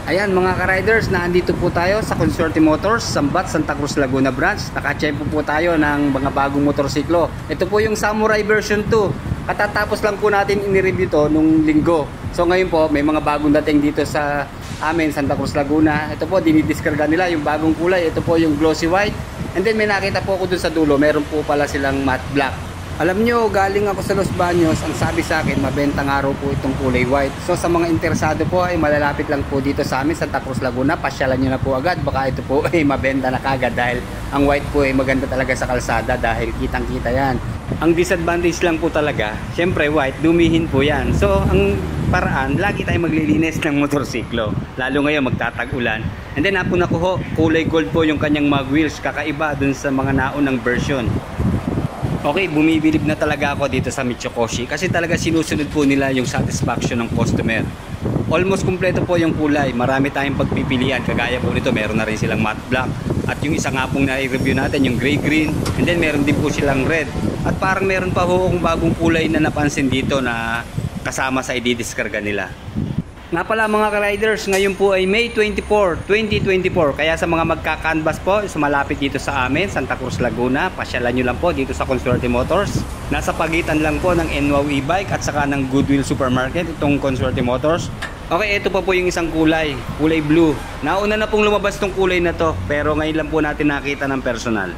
Ayan mga ka-riders, naandito po tayo sa Consorte Motors, Sambat, Santa Cruz, Laguna branch. Naka-check po tayo ng mga bagong motorsiklo. Ito po yung Samurai version 2. Katatapos lang po natin in-review to nung linggo. So ngayon po, may mga bagong dating dito sa amin, Santa Cruz, Laguna. Ito po, dinidiskarga nila yung bagong kulay. Ito po yung glossy white. And then may nakita po ako dun sa dulo, meron po pala silang matte black. Alam nyo, galing ako sa Los Baños, ang sabi sa akin, mabenta nga raw po itong kulay white. So sa mga interesado po ay malalapit lang po dito sa amin, Santa Cruz, Laguna. Pasyalan nyo na po agad, baka ito po ay mabenta na kagad dahil ang white po ay maganda talaga sa kalsada dahil kitang kita yan. Ang disadvantage lang po talaga, syempre white, dumihin po yan. So ang paraan, lagi tayo maglilinis ng motorsiklo, lalo ngayon magtatag-ulan. And then hapon ako ho, kulay gold po yung kanyang mag wheels, kakaiba dun sa mga naunang version. Okay, bumibilib na talaga ako dito sa Mitsukoshi kasi talaga sinusunod po nila yung satisfaction ng customer. Almost kumpleto po yung kulay, marami tayong pagpipilian, kagaya po nito meron na rin silang matte black. At yung isa nga pong na-review natin, yung gray green, and then meron din po silang red. At parang meron pa po akong bagong kulay na napansin dito na kasama sa i-discarga nila. Nga pala mga ka-riders, ngayon po ay May 24, 2024. Kaya sa mga magka-canvas po, malapit dito sa amin, Santa Cruz, Laguna, pasyalan nyo lang po dito sa Consorte Motors. Nasa pagitan lang po ng NWOW e-bike at saka ng Goodwill Supermarket, itong Consorte Motors. Okay, ito pa po yung isang kulay blue. Nauna na pong lumabas itong kulay na to, pero ngayon lang po natin nakita ng personal.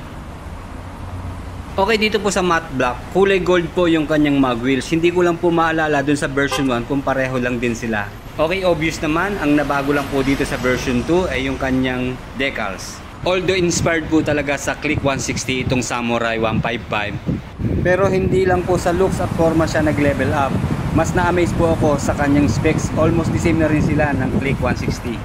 Okay, dito po sa matte black, kulay gold po yung kanyang mag wheels. Hindi ko lang po maalala dun sa version 1 kung pareho lang din sila. Okay, obvious naman, ang nabago lang po dito sa version 2 ay yung kanyang decals. Although inspired po talaga sa Click 160 itong Samurai 155. Pero hindi lang po sa looks at forma siya nag-level up. Mas na-amaze po ako sa kanyang specs, almost the same na rin sila ng Click 160.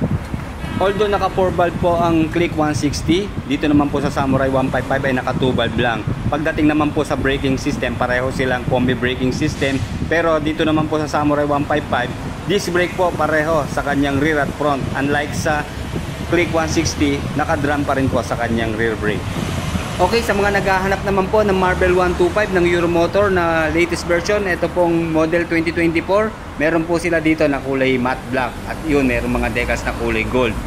Although naka 4 valve po ang Click 160, dito naman po sa Samurai 155 ay naka 2 valve lang. Pagdating naman po sa braking system, pareho silang combi braking system. Pero dito naman po sa Samurai 155, disc brake po pareho sa kanyang rear at front. Unlike sa Click 160, naka-drum pa rin po sa kanyang rear brake. Okay, sa mga naghahanap naman po ng Marvel 125 ng Euromotor na latest version, ito pong model 2024, meron po sila dito na kulay matte black at yun, meron mga decals na kulay gold.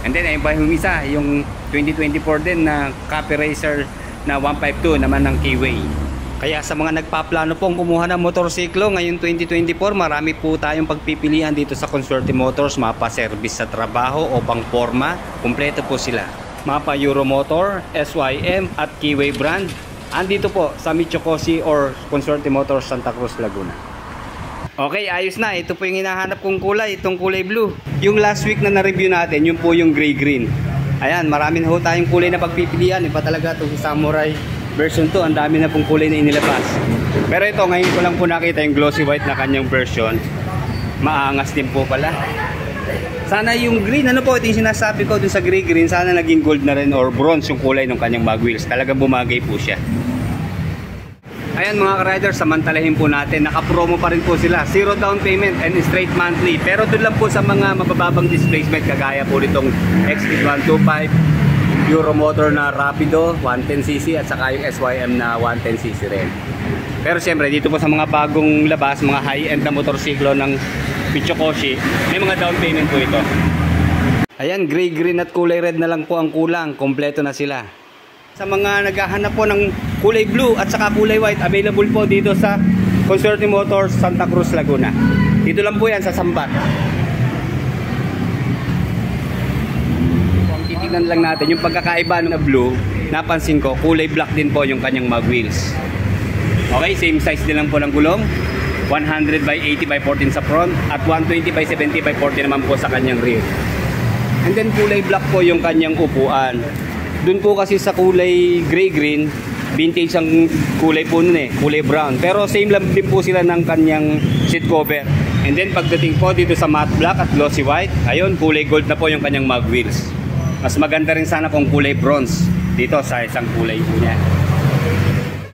And then ayun pa yung isa, yung 2024 din na Copy Racer na 152 naman ng Keyway. Kaya sa mga nagpaplano pong kumuha ng motorsiklo ngayong 2024, marami po tayong pagpipilian dito sa Consorte Motors, mapa-service sa trabaho o pang-forma, kumpleto po sila. Mapa Euromotor, SYM at Keyway brand. Andito po sa Mitsukoshi or Consorte Motors, Santa Cruz, Laguna. Okay, ayos na. Ito po yung hinahanap kong kulay, itong kulay blue. Yung last week na na-review natin, yun po yung gray green. Ayan, marami na po tayong kulay na pagpipilian. Iba talaga itong Samurai version 2, ang dami na pong kulay na inilabas. Pero ito, ngayon ko lang po nakita yung glossy white na kanyang version. Maangas din po pala. Sana yung green, ano po ito yung sinasabi ko dun sa gray green, sana naging gold na rin or bronze yung kulay ng kanyang mag wheels. Talagang bumagay po siya. Ayan mga ka-riders, samantalahin po natin, naka-promo pa rin po sila, 0 down payment and straight monthly. Pero doon lang po sa mga mabababang displacement, kagaya po nitong XT 125, Euromotor na Rapido 110cc at saka yung SYM na 110cc rin. Pero siyempre dito po sa mga bagong labas, mga high-end na motorsiklo ng Mitsukoshi, may mga down payment po ito. Ayan, gray, green at kulay red na lang po ang kulang, kompleto na sila. Sa mga naghahanap po ng kulay blue at saka kulay white, available po dito sa Consorte Motors, Santa Cruz, Laguna. Dito lang po yan sa Sambat. Kung titignan lang natin yung pagkakaiba ng blue, napansin ko kulay black din po yung kanyang mag wheels. Okay, same size din lang po ng gulong, 100 by 80 by 14 sa front at 120 by 70 by 40 naman po sa kanyang rear. And then kulay black po yung kanyang upuan. Doon po kasi sa kulay gray-green, vintage ang kulay po nun kulay brown. Pero same lang din po sila ng kanyang seat cover. And then pagdating po dito sa matte black at glossy white, ayun, kulay gold na po yung kanyang mag wheels. Mas maganda rin sana kung kulay bronze dito sa isang kulay po niya.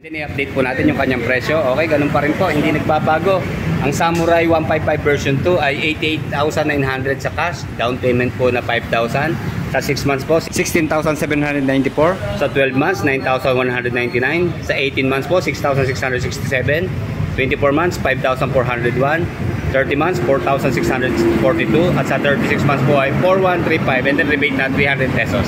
Then i-update po natin yung kanyang presyo. Okay, ganun pa rin po, hindi nagbabago. Ang Samurai 155 version 2 ay 88,900 sa cash. Down payment po na 5,000. Sa 6 months po, 16,794. Sa 12 months, 9,199. Sa 18 months po, 6,667. 24 months, 5,401. 30 months, 4,642. At sa 36 months po ay 4,135. And then rebate na 300 pesos.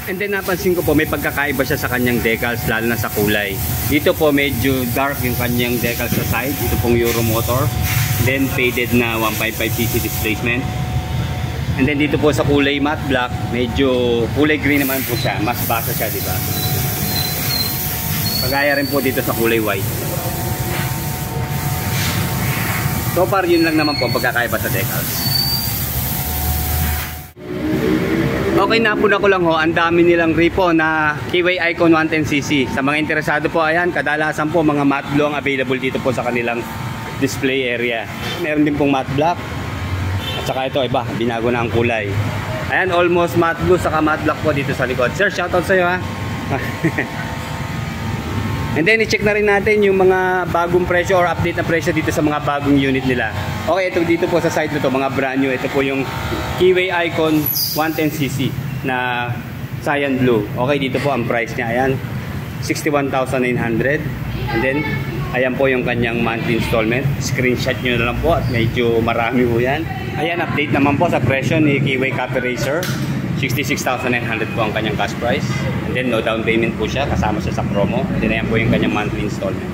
And then napansin ko po may pagkakaiba siya sa kanyang decals, lalo na sa kulay. Dito po medyo dark yung kanyang decals sa side. Ito pong Euro Motor. Then faded na 155cc displacement. And then dito po sa kulay matte black, medyo kulay green naman po siya. Mas basa siya, di ba? Pagaya rin po dito sa kulay white. So far yun lang naman po pagkakaiba sa decals. Okay, napuna ko lang ho, ang dami nilang repo na Keyway Icon 110cc. Sa mga interesado po, ayan, kadalasan po mga matte blue ang available dito po sa kanilang display area. Meron din pong matte black. At saka ito, iba, binago na ang kulay. Ayan, almost matte blue saka matte black po dito sa likod. Sir, shoutout sa'yo ha. And then, i-check na rin natin yung mga bagong presyo or update na presyo dito sa mga bagong unit nila. Okay, ito dito po sa site na to, mga brand new. Ito po yung Keyway Icon 110cc na cyan blue. Okay, dito po ang price niya. Ayan, 61,900. And then, ayan po yung kanyang monthly installment. Screenshot nyo na lang po at medyo marami po yan. Ayan, update naman po sa presyo ni Keyway Copy Racer. 66,900 po ang kanyang cash price. And then, no down payment po siya. Kasama siya sa promo. And then, ayan po yung kanyang monthly installment.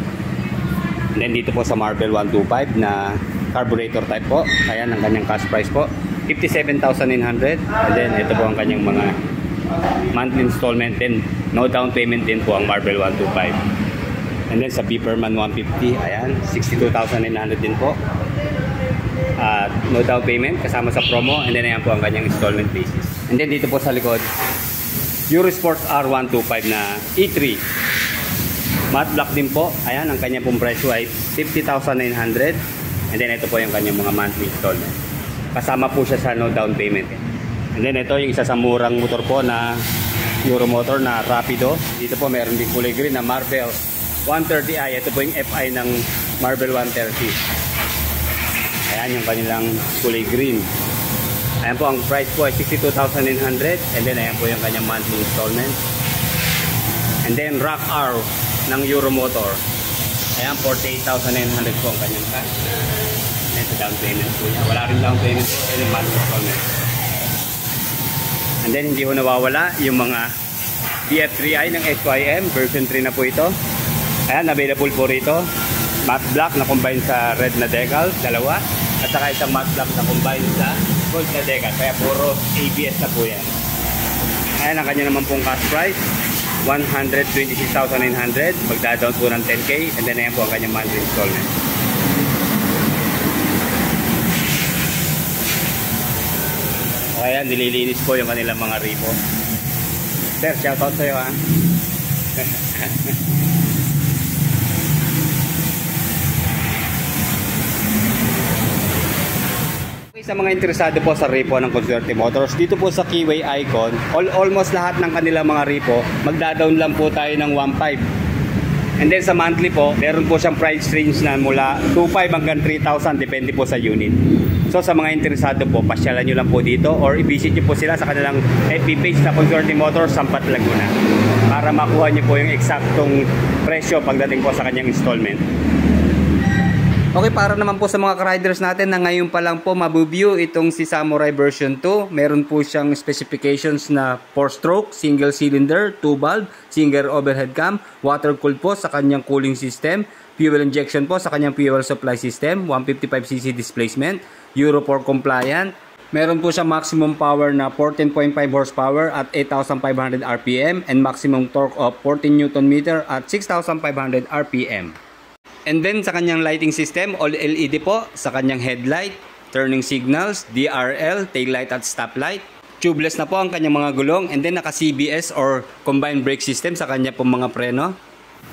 And then, dito po sa Marvel 125 na carburetor type po. Ayan ang kanyang cash price po. 57,900. And then ito po ang kanyang mga monthly installment. Then no down payment din po ang Marvel 125. And then sa Beeperman 150, ayan, 62,900 din po. No down payment kasama sa promo. And then ayan po ang kanyang installment basis. And then dito po sa likod, Eurosport R125 na E3. Matte black din po. Ayan, ang kanyang pong presyo ay 50,900. And then ito po yung kanyang mga monthly installment. Kasama po siya sa no down payment. And then ito yung isa sa murang motor po na Euro Motor na Rapido. Dito po meron din kulay green na Marvel 130i. Ito po yung FI ng Marvel 130. Ayan yung kanilang kulay green. Ayan po ang price po ay 62,900. And then ayan po yung kanyang monthly installment. And then Rock R ng Euro Motor. Ayan, 48,900 po ang kanyang cash. And sa down payment po niya. Wala rin down payment po. Ayan yung monthly installment. And then hindi ko nawawala yung mga DF3i ng SYM. Version 3 na po ito. Ayan, available po rito. Matte black na combine sa red na decals. Dalawa. At saka isang matte black na combine sa gold na decals. Kaya puro ABS na po yan. Ayan ang kanya naman pong cash price. 126,900. Magda-down po ng 10K. And then ayan po ang kanyang monthly installment. Ayan, nililinis po yung kanilang mga repo. Sir, shoutout sa'yo ha. Sa mga interesado po sa repo ng Consuerte Motors, dito po sa Keyway Icon, almost lahat ng kanilang mga repo, magda-down lang po tayo ng 1.5. And then sa monthly po, meron po siyang price range na mula 2.5 hanggang 3,000, depende po sa unit. So sa mga interesado po, pasyalan nyo lang po dito or i-visit nyo po sila sa kanilang FB page na Consuerte Motors, Sampat, Laguna, para makuha nyo po yung eksaktong presyo pagdating po sa kanyang installment. Okay, para naman po sa mga riders natin na ngayon pa lang po mabuview itong si Samurai version 2. Meron po siyang specifications na 4-stroke, single cylinder, 2-valve, single overhead cam, water-cooled po sa kanyang cooling system, fuel injection po sa kanyang fuel supply system, 155cc displacement, Euro 4 compliant. Meron po siyang maximum power na 14.5 horsepower at 8,500 RPM and maximum torque of 14 Nm at 6,500 RPM. And then sa kanyang lighting system, all LED po sa kanyang headlight, turning signals, DRL, taillight at stoplight. Tubeless na po ang kanyang mga gulong, and then naka CBS or combined brake system sa kanya pong mga preno.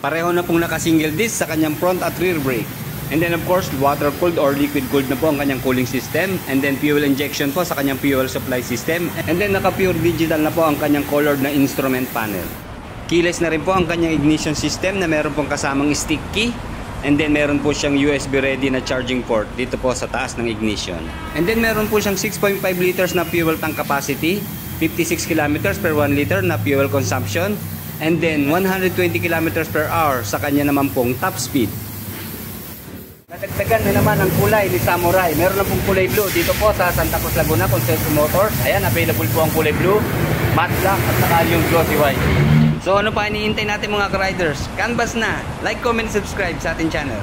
Pareho na pong naka single disc sa kanyang front at rear brake. And then of course, water cooled or liquid cooled na po ang kanyang cooling system, and then fuel injection po sa kanyang fuel supply system, and then naka pure digital na po ang kanyang colored na instrument panel. Keyless na rin po ang kanyang ignition system na meron pong kasamang stick key. And then meron po siyang USB ready na charging port dito po sa taas ng ignition. And then meron po siyang 6.5 liters na fuel tank capacity, 56 kilometers per 1 liter na fuel consumption, and then 120 kilometers per hour sa kanya naman pong top speed. Nadagdagan na naman ang kulay ni Samurai. Meron na pong kulay blue dito po sa Santa Cruz, Laguna, Consuerte Motors. Ayan, available po ang kulay blue, matte black at saka yung glossy white. So ano pa iniintay natin mga ka-riders? Canvas na! Like, comment, subscribe sa ating channel.